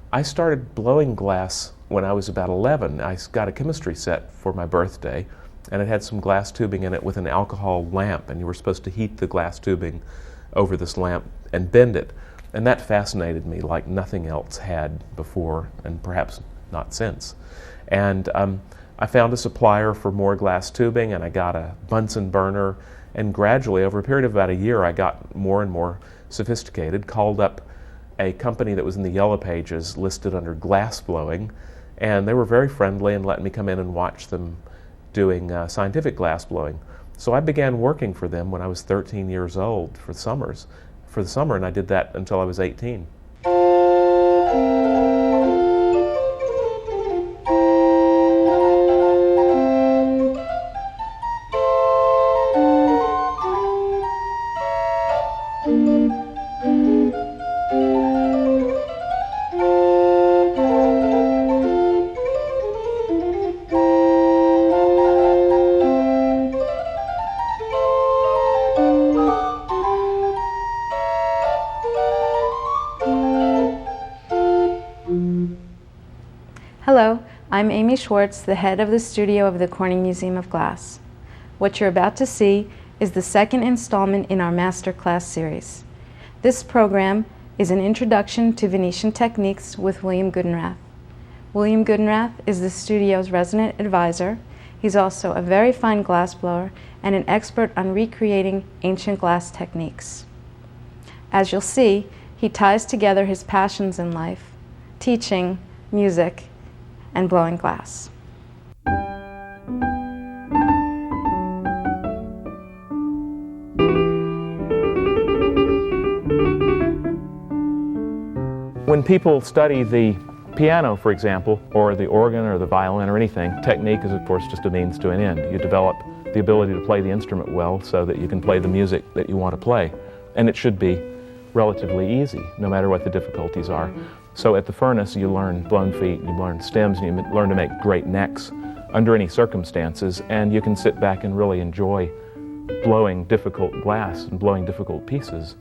I started blowing glass when I was about 11. I got a chemistry set for my birthday, and it had some glass tubing in it with an alcohol lamp, and you were supposed to heat the glass tubing over this lamp and bend it. And that fascinated me like nothing else had before, and perhaps not since. And I found a supplier for more glass tubing, and I got a Bunsen burner, and gradually, over a period of about a year, I got more and more sophisticated, called up a company that was in the Yellow Pages listed under glassblowing, and they were very friendly and let me come in and watch them doing scientific glassblowing. So I began working for them when I was 13 years old for the summer, and I did that until I was 18. Hello, I'm Amy Schwartz, the head of the studio of the Corning Museum of Glass. What you're about to see is the second installment in our masterclass series. This program is an introduction to Venetian techniques with William Gudenrath. William Gudenrath is the studio's resident advisor. He's also a very fine glassblower and an expert on recreating ancient glass techniques. As you'll see, he ties together his passions in life, teaching, music, and blowing glass. When people study the piano, for example, or the organ or the violin or anything, technique is of course just a means to an end. You develop the ability to play the instrument well so that you can play the music that you want to play. And it should be relatively easy, no matter what the difficulties are. So at the furnace, you learn blown feet, you learn stems, and you learn to make great necks under any circumstances, and you can sit back and really enjoy blowing difficult glass and blowing difficult pieces.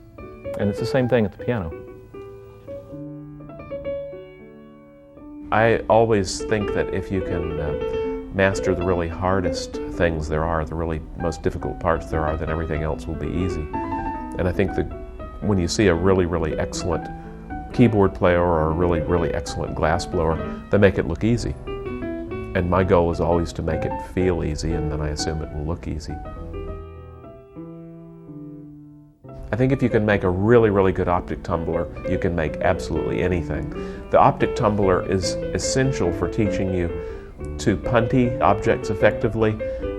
And it's the same thing at the piano. I always think that if you can master the really hardest things there are, the really most difficult parts there are, then everything else will be easy. And I think that when you see a really, really excellent keyboard player or a really, really excellent glass blower, they make it look easy. And my goal is always to make it feel easy, and then I assume it will look easy. I think if you can make a really, really good optic tumbler, you can make absolutely anything. The optic tumbler is essential for teaching you to punty objects effectively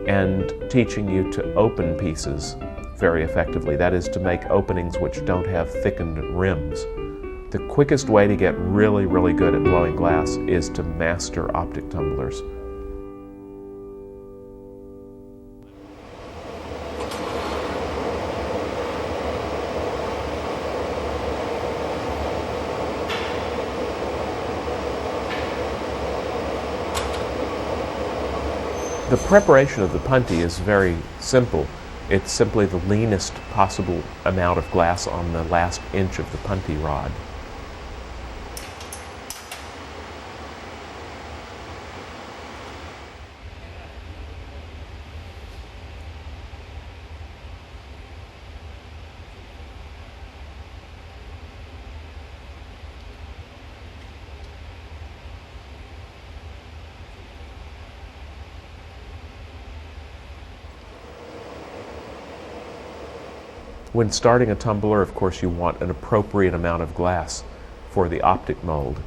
and teaching you to open pieces very effectively. That is, to make openings which don't have thickened rims. The quickest way to get really, really good at blowing glass is to master optic tumblers. The preparation of the punty is very simple. It's simply the leanest possible amount of glass on the last inch of the punty rod. When starting a tumbler, of course, you want an appropriate amount of glass for the optic mold.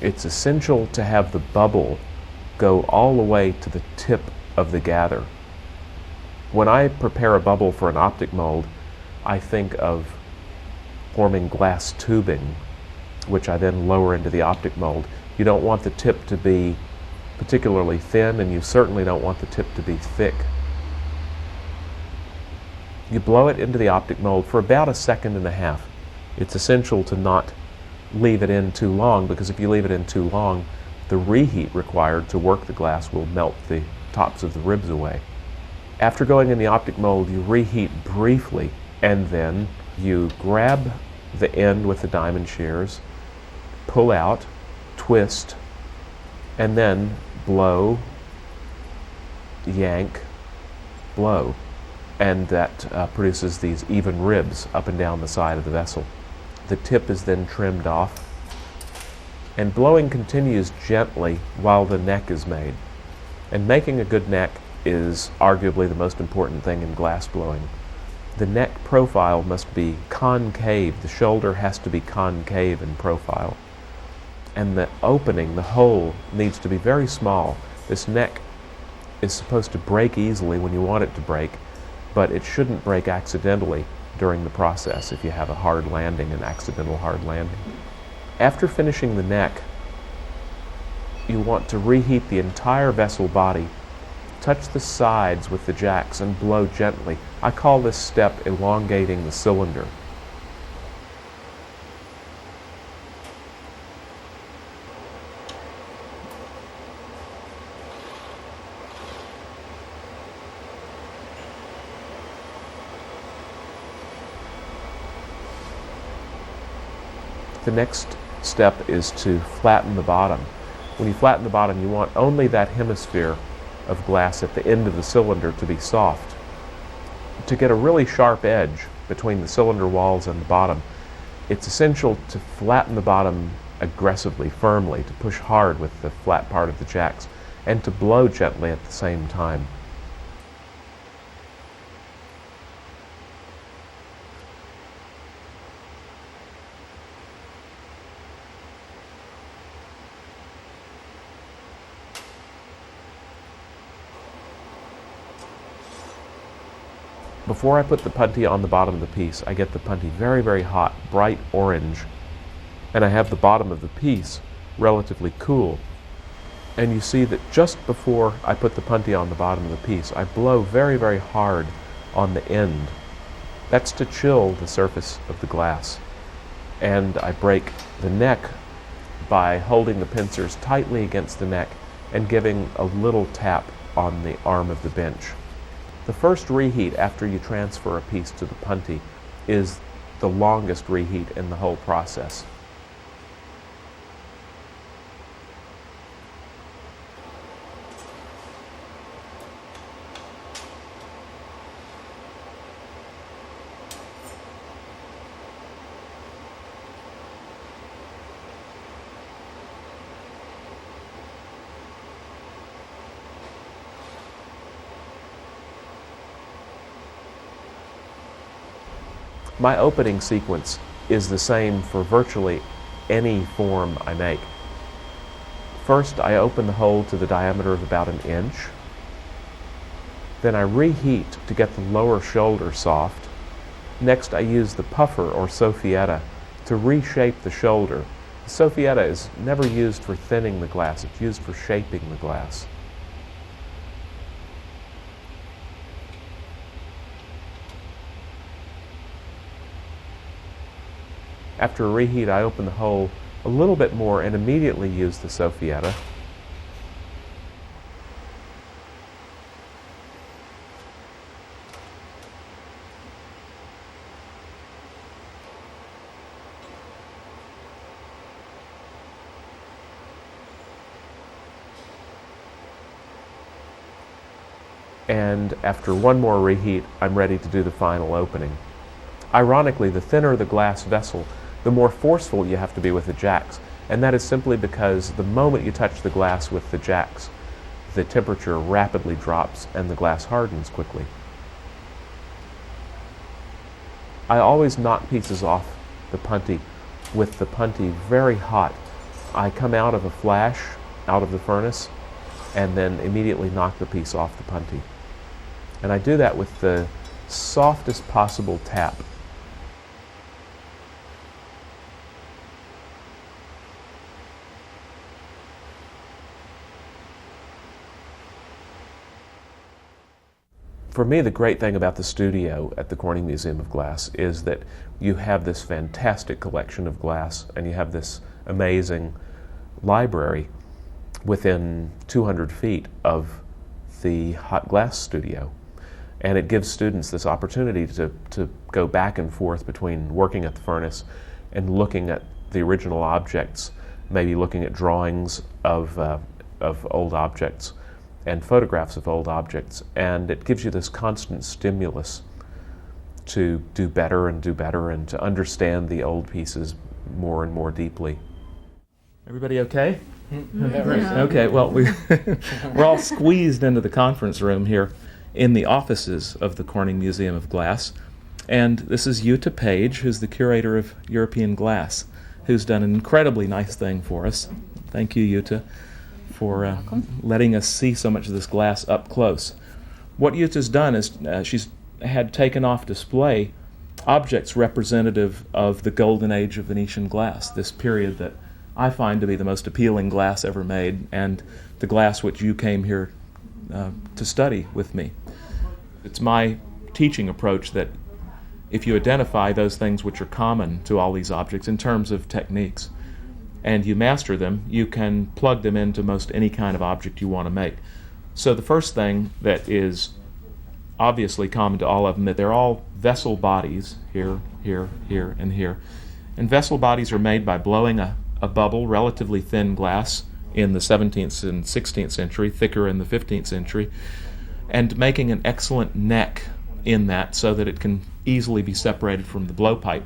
It's essential to have the bubble go all the way to the tip of the gather. When I prepare a bubble for an optic mold, I think of forming glass tubing, which I then lower into the optic mold. You don't want the tip to be particularly thin, and you certainly don't want the tip to be thick. You blow it into the optic mold for about 1.5 seconds. It's essential to not leave it in too long, because if you leave it in too long, the reheat required to work the glass will melt the tops of the ribs away. After going in the optic mold, you reheat briefly, and then you grab the end with the diamond shears, pull out, twist, and then blow, yank, blow. And that produces these even ribs up and down the side of the vessel. The tip is then trimmed off, and blowing continues gently while the neck is made. And making a good neck is arguably the most important thing in glass blowing. The neck profile must be concave. The shoulder has to be concave in profile. And the opening, the hole, needs to be very small. This neck is supposed to break easily when you want it to break, but it shouldn't break accidentally during the process if you have a hard landing, an accidental hard landing. After finishing the neck, you want to reheat the entire vessel body. Touch the sides with the jacks and blow gently. I call this step elongating the cylinder. The next step is to flatten the bottom. When you flatten the bottom, you want only that hemisphere of glass at the end of the cylinder to be soft. To get a really sharp edge between the cylinder walls and the bottom, it's essential to flatten the bottom aggressively, firmly, to push hard with the flat part of the jacks, and to blow gently at the same time. Before I put the punty on the bottom of the piece, I get the punty very, very hot, bright orange, and I have the bottom of the piece relatively cool. And you see that just before I put the punty on the bottom of the piece, I blow very, very hard on the end. That's to chill the surface of the glass. And I break the neck by holding the pincers tightly against the neck and giving a little tap on the arm of the bench. The first reheat after you transfer a piece to the punty is the longest reheat in the whole process. My opening sequence is the same for virtually any form I make. First, I open the hole to the diameter of about 1 inch. Then I reheat to get the lower shoulder soft. Next, I use the puffer or soffietta to reshape the shoulder. The soffietta is never used for thinning the glass, it's used for shaping the glass. After a reheat, I open the hole a little bit more and immediately use the soffietta. And after one more reheat, I'm ready to do the final opening. Ironically, the thinner the glass vessel, the more forceful you have to be with the jacks. And that is simply because the moment you touch the glass with the jacks, the temperature rapidly drops and the glass hardens quickly. I always knock pieces off the punty with the punty very hot. I come out of a flash, out of the furnace, and then immediately knock the piece off the punty. And I do that with the softest possible tap. For me, the great thing about the studio at the Corning Museum of Glass is that you have this fantastic collection of glass, and you have this amazing library within 200 feet of the hot glass studio. And it gives students this opportunity to go back and forth between working at the furnace and looking at the original objects, maybe looking at drawings of old objects and photographs of old objects. And it gives you this constant stimulus to do better and to understand the old pieces more and more deeply. Everybody okay? Yeah. Okay, well, we're all squeezed into the conference room here in the offices of the Corning Museum of Glass. And this is Jutta Page, who's the curator of European Glass, who's done an incredibly nice thing for us. Thank you, Jutta, for letting us see so much of this glass up close. What Jutta's done is she's had taken off display objects representative of the golden age of Venetian glass, this period that I find to be the most appealing glass ever made, and the glass which you came here to study with me. It's my teaching approach that if you identify those things which are common to all these objects in terms of techniques, and you master them, you can plug them into most any kind of object you want to make. So the first thing that is obviously common to all of them, that they're all vessel bodies, here, here, here, and here. And vessel bodies are made by blowing a bubble, relatively thin glass, in the 17th and 16th century, thicker in the 15th century, and making an excellent neck in that so that it can easily be separated from the blowpipe.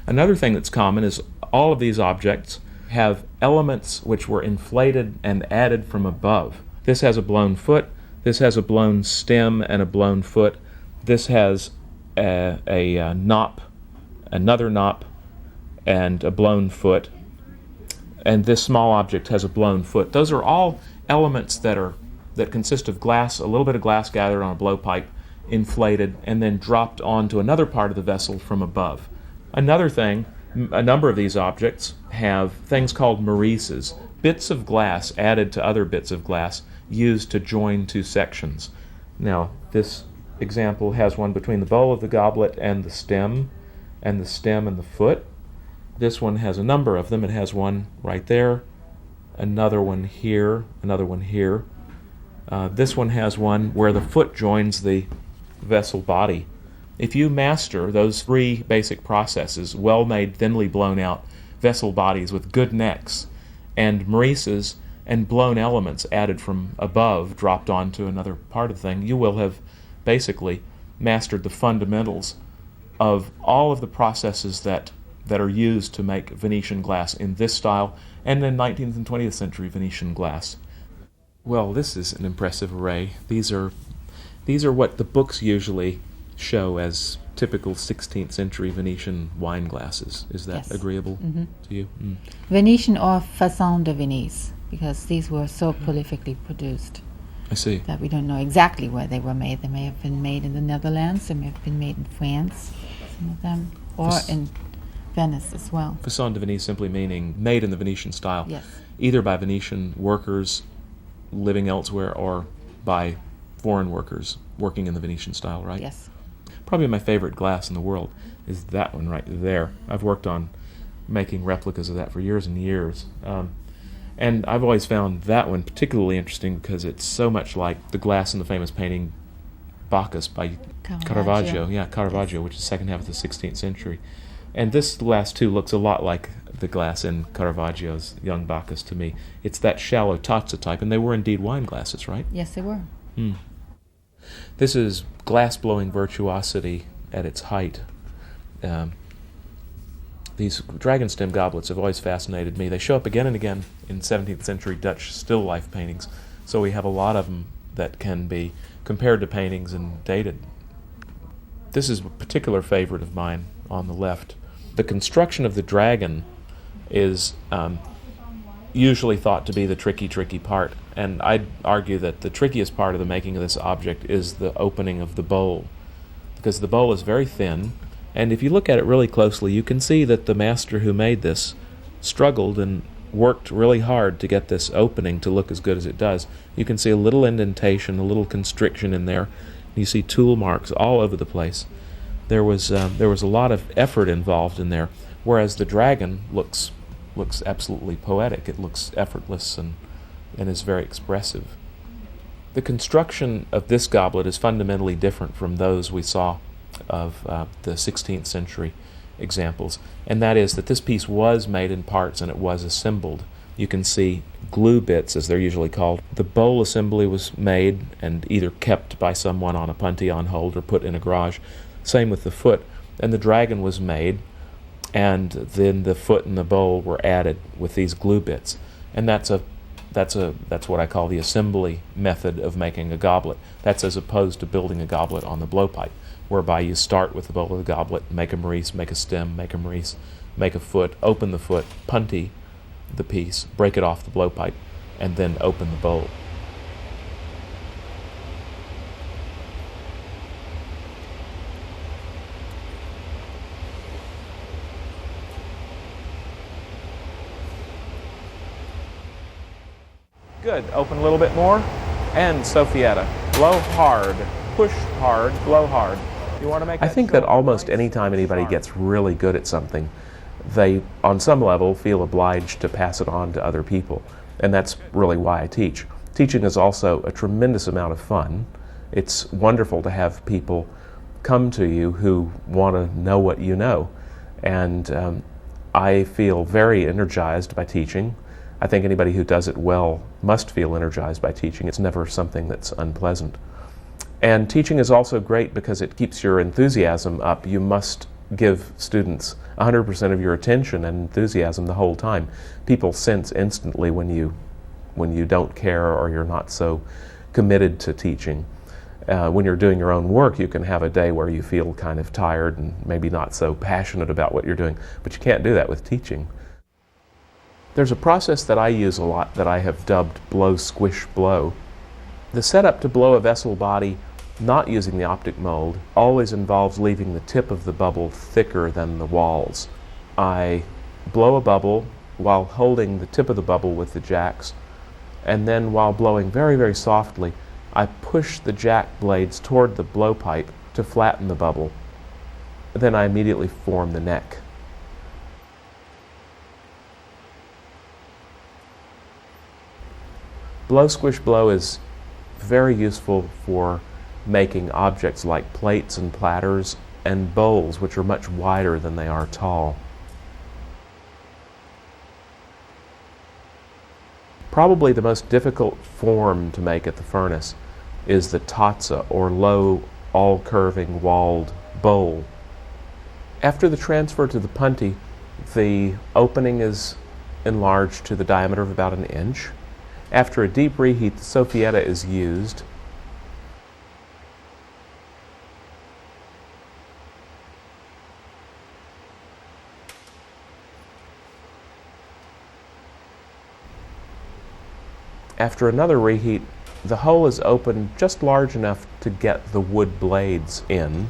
Another thing that's common is all of these objects have elements which were inflated and added from above. This has a blown foot, this has a blown stem and a blown foot, this has a knop, another knop, and a blown foot, and this small object has a blown foot. Those are all elements that consist of glass, a little bit of glass gathered on a blowpipe, inflated, and then dropped onto another part of the vessel from above. Another thing, a number of these objects have things called marices, bits of glass added to other bits of glass used to join two sections. Now, this example has one between the bowl of the goblet and the stem and the foot. This one has a number of them. It has one right there, another one here, another one here. This one has one where the foot joins the vessel body. If you master those three basic processes, well-made, thinly blown out vessel bodies with good necks, and marices and blown elements added from above, dropped onto another part of the thing, you will have basically mastered the fundamentals of all of the processes that are used to make Venetian glass in this style, and then 19th and 20th century Venetian glass. Well, this is an impressive array. These are what the books usually show as typical 16th century Venetian wine glasses. Is that agreeable to you? Mm. Venetian or Façon de Venise, because these were so prolifically produced. I see. That we don't know exactly where they were made. They may have been made in the Netherlands, they may have been made in France, some of them, or in Venice as well. Façon de Venise simply meaning made in the Venetian style, yes, either by Venetian workers living elsewhere or by foreign workers working in the Venetian style, right? Yes. Probably my favorite glass in the world is that one right there. I've worked on making replicas of that for years and years. And I've always found that one particularly interesting because it's so much like the glass in the famous painting Bacchus by Caravaggio. Yeah, Caravaggio, which is second half of the 16th century. And this glass, too, looks a lot like the glass in Caravaggio's Young Bacchus to me. It's that shallow tazza type, and they were indeed wine glasses, right? Yes, they were. Hmm. This is glass-blowing virtuosity at its height. These dragon stem goblets have always fascinated me. They show up again and again in 17th century Dutch still life paintings, so we have a lot of them that can be compared to paintings and dated. This is a particular favorite of mine on the left. The construction of the dragon is usually thought to be the tricky part, and I'd argue that the trickiest part of the making of this object is the opening of the bowl, because the bowl is very thin, and if you look at it really closely, you can see that the master who made this struggled and worked really hard to get this opening to look as good as it does. You can see a little indentation, a little constriction in there, You see tool marks all over the place. There was a lot of effort involved in there, whereas the dragon looks absolutely poetic. It looks effortless and is very expressive. The construction of this goblet is fundamentally different from those we saw of the 16th century examples, and that is that this piece was made in parts and it was assembled. You can see glue bits, as they're usually called. The bowl assembly was made and either kept by someone on a punty on hold or put in a garage. Same with the foot. And the dragon was made, and then the foot and the bowl were added with these glue bits. And that's what I call the assembly method of making a goblet. That's as opposed to building a goblet on the blowpipe, whereby you start with the bowl of the goblet, make a maurice, make a stem, make a maurice, make a foot, open the foot, punty the piece, break it off the blowpipe, and then open the bowl. Good. Open a little bit more. And Sophietta. Blow hard. Push hard. Blow hard. You want to make I think that almost any time anybody gets really good at something, they, on some level, feel obliged to pass it on to other people. And that's really why I teach. Teaching is also a tremendous amount of fun. It's wonderful to have people come to you who want to know what you know. And I feel very energized by teaching. I think anybody who does it well must feel energized by teaching. It's never something that's unpleasant. And teaching is also great because it keeps your enthusiasm up. You must give students 100% of your attention and enthusiasm the whole time. People sense instantly when you don't care or you're not so committed to teaching. When you're doing your own work, you can have a day where you feel kind of tired and maybe not so passionate about what you're doing, but you can't do that with teaching. There's a process that I use a lot that I have dubbed blow, squish, blow. The setup to blow a vessel body not using the optic mold always involves leaving the tip of the bubble thicker than the walls. I blow a bubble while holding the tip of the bubble with the jacks, and then while blowing very, very softly, I push the jack blades toward the blowpipe to flatten the bubble. Then I immediately form the neck. Blow, squish, blow is very useful for making objects like plates and platters and bowls, which are much wider than they are tall. Probably the most difficult form to make at the furnace is the tazza, or low, all-curving walled bowl. After the transfer to the punty, the opening is enlarged to the diameter of about 1 inch. After a deep reheat, the Sophietta is used. After another reheat, the hole is opened just large enough to get the wood blades in.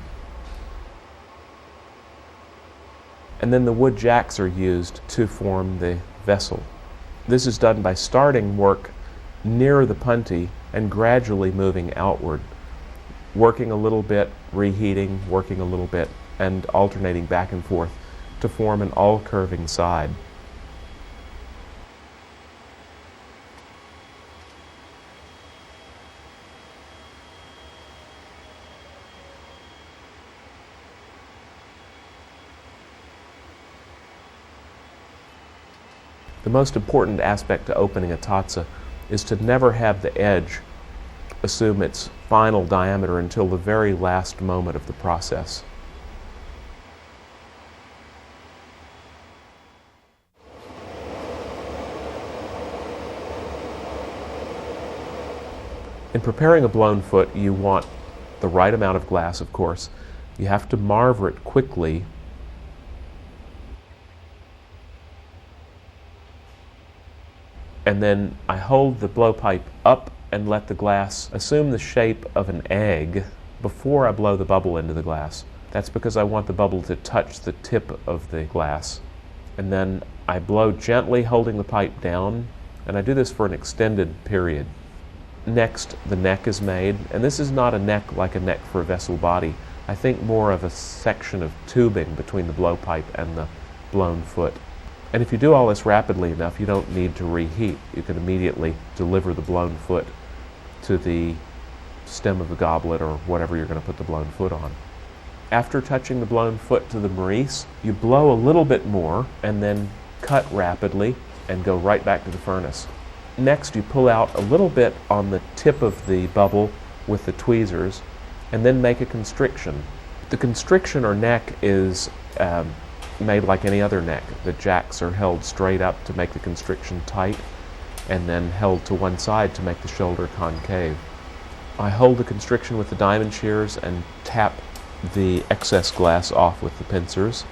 And then the wood jacks are used to form the vessel. This is done by starting work near the punty and gradually moving outward, working a little bit, reheating, working a little bit, and alternating back and forth to form an all-curving side. The most important aspect to opening a tazza is to never have the edge assume its final diameter until the very last moment of the process. In preparing a blown foot, you want the right amount of glass, of course. You have to marver it quickly. And then I hold the blowpipe up and let the glass assume the shape of an egg before I blow the bubble into the glass. That's because I want the bubble to touch the tip of the glass. And then I blow gently, holding the pipe down, and I do this for an extended period. Next, the neck is made, and this is not a neck like a neck for a vessel body. I think more of a section of tubing between the blowpipe and the blown foot. And if you do all this rapidly enough, you don't need to reheat. You can immediately deliver the blown foot to the stem of the goblet or whatever you're going to put the blown foot on. After touching the blown foot to the maurice, you blow a little bit more and then cut rapidly and go right back to the furnace. Next, you pull out a little bit on the tip of the bubble with the tweezers and then make a constriction. The constriction or neck is made like any other neck. The jacks are held straight up to make the constriction tight and then held to one side to make the shoulder concave. I hold the constriction with the diamond shears and tap the excess glass off with the pincers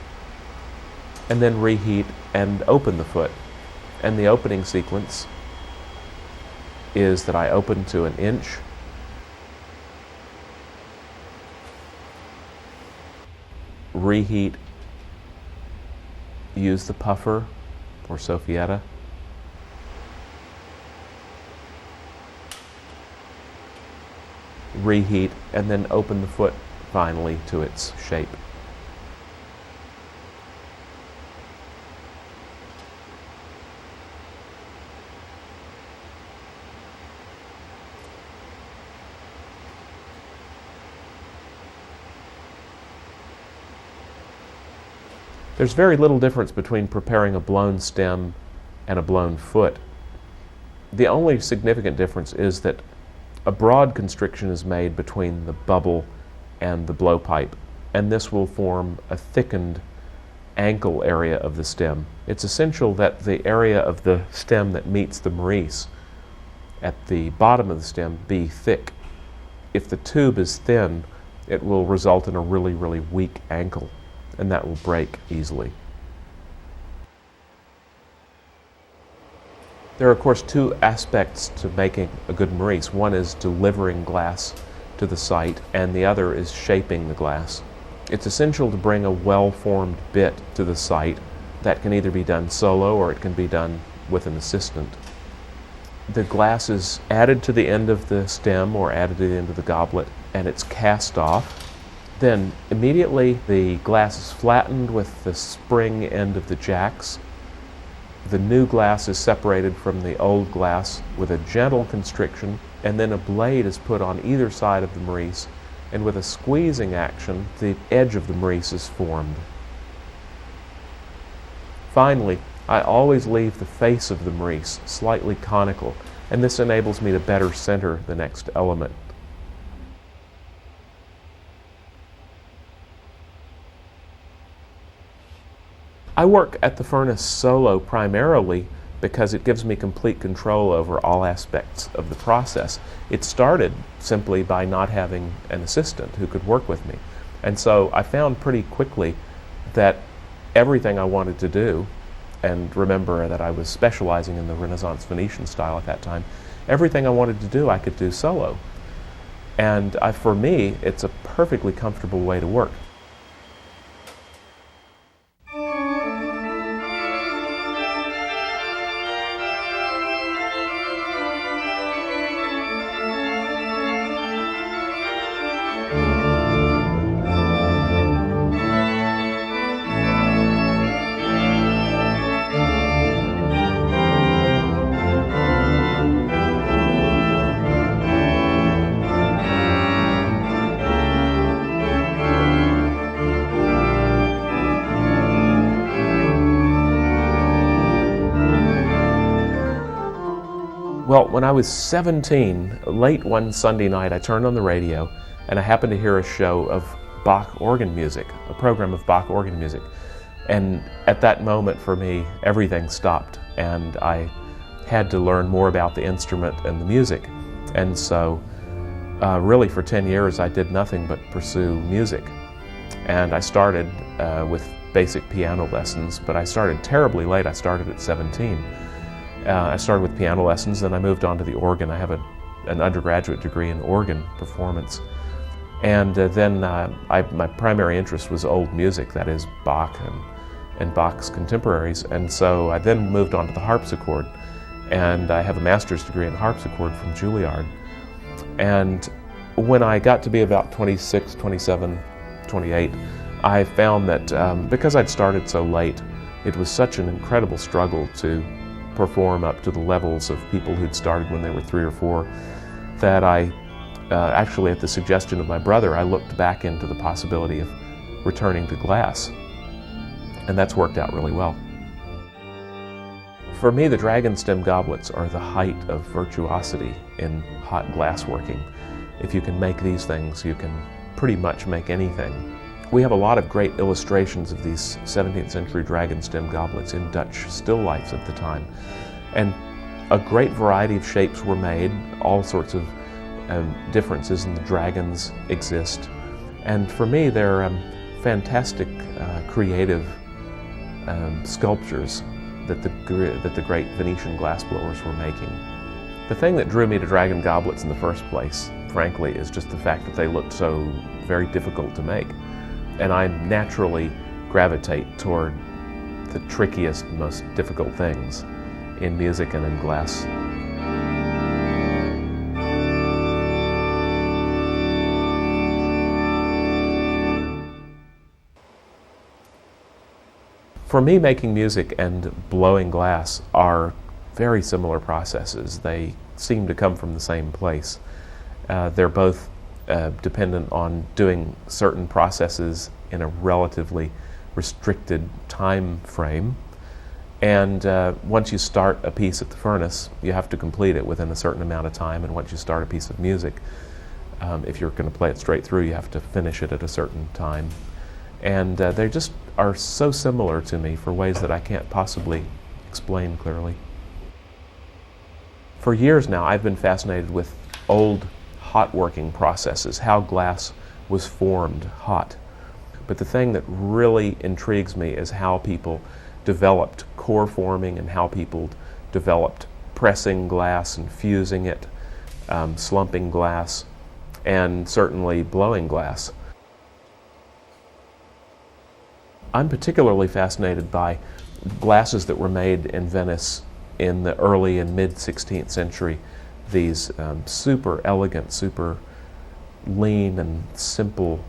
and then reheat and open the foot. And the opening sequence is that I open to 1 inch, reheat, use the puffer or soffietta, reheat, and then open the foot finally to its shape. There's very little difference between preparing a blown stem and a blown foot. The only significant difference is that a broad constriction is made between the bubble and the blowpipe, and this will form a thickened ankle area of the stem. It's essential that the area of the stem that meets the maurice at the bottom of the stem be thick. If the tube is thin, it will result in a really, really weak ankle, and that will break easily. There are, of course, 2 aspects to making a good maurice. One is delivering glass to the site, and the other is shaping the glass. It's essential to bring a well-formed bit to the site. That can either be done solo or it can be done with an assistant. The glass is added to the end of the stem or added to the end of the goblet, and it's cast off. Then immediately the glass is flattened with the spring end of the jacks. The new glass is separated from the old glass with a gentle constriction, and then a blade is put on either side of the maurice, and with a squeezing action, the edge of the maurice is formed. Finally, I always leave the face of the maurice slightly conical, and this enables me to better center the next element. I work at the furnace solo primarily because it gives me complete control over all aspects of the process. It started simply by not having an assistant who could work with me. And so I found pretty quickly that everything I wanted to do, and remember that I was specializing in the Renaissance Venetian style at that time, everything I wanted to do I could do solo. And for me, it's a perfectly comfortable way to work. Well, when I was 17, late one Sunday night, I turned on the radio and I happened to hear a show of Bach organ music, a program of Bach organ music. And at that moment for me, everything stopped and I had to learn more about the instrument and the music. And so really for 10 years I did nothing but pursue music. And I started with basic piano lessons, but I started terribly late. I started at 17. I started with piano lessons, then I moved on to the organ. I have an undergraduate degree in organ performance. And then my primary interest was old music, that is Bach and Bach's contemporaries. And so I then moved on to the harpsichord. And I have a master's degree in harpsichord from Juilliard. And when I got to be about 26, 27, 28, I found that because I'd started so late, it was such an incredible struggle to perform up to the levels of people who'd started when they were 3 or 4, that I actually, at the suggestion of my brother, I looked back into the possibility of returning to glass. And that's worked out really well. For me, the dragon stem goblets are the height of virtuosity in hot glassworking. If you can make these things, you can pretty much make anything. We have a lot of great illustrations of these 17th century dragon stem goblets in Dutch still lifes at the time. And a great variety of shapes were made. All sorts of differences in the dragons exist. And for me, they're fantastic, creative sculptures that the great Venetian glassblowers were making. The thing that drew me to dragon goblets in the first place, frankly, is just the fact that they looked so very difficult to make. And I naturally gravitate toward the trickiest, most difficult things in music and in glass. For me, making music and blowing glass are very similar processes. They seem to come from the same place. They're both dependent on doing certain processes in a relatively restricted time frame. And once you start a piece at the furnace, you have to complete it within a certain amount of time. And once you start a piece of music, if you're going to play it straight through, you have to finish it at a certain time. And they just are so similar to me for ways that I can't possibly explain clearly. For years now, I've been fascinated with old hot working processes, how glass was formed hot. But the thing that really intrigues me is how people developed core forming and how people developed pressing glass and fusing it, slumping glass, and certainly blowing glass. I'm particularly fascinated by glasses that were made in Venice in the early and mid-16th century. These super elegant, super lean and simple,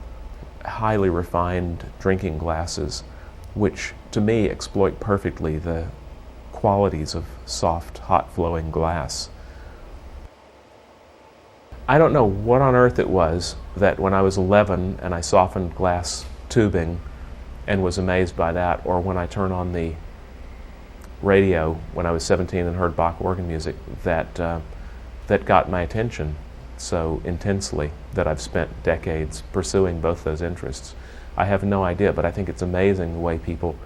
highly refined drinking glasses, which to me exploit perfectly the qualities of soft, hot flowing glass. I don't know what on earth it was that when I was 11 and I softened glass tubing and was amazed by that, or when I turned on the radio when I was 17 and heard Bach organ music, that got my attention so intensely that I've spent decades pursuing both those interests. I have no idea, but I think it's amazing the way people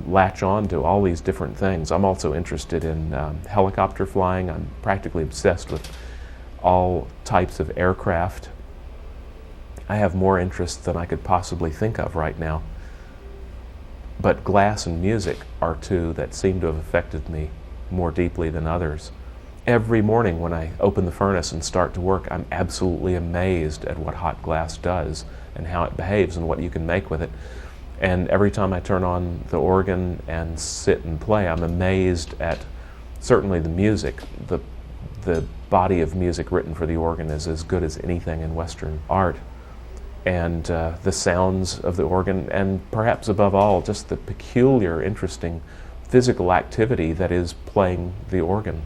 latch on to all these different things. I'm also interested in helicopter flying. I'm practically obsessed with all types of aircraft. I have more interests than I could possibly think of right now. But glass and music are two that seem to have affected me more deeply than others. Every morning when I open the furnace and start to work, I'm absolutely amazed at what hot glass does and how it behaves and what you can make with it. And every time I turn on the organ and sit and play, I'm amazed at certainly the music. The body of music written for the organ is as good as anything in Western art. And the sounds of the organ, and perhaps above all, just the peculiar, interesting physical activity that is playing the organ.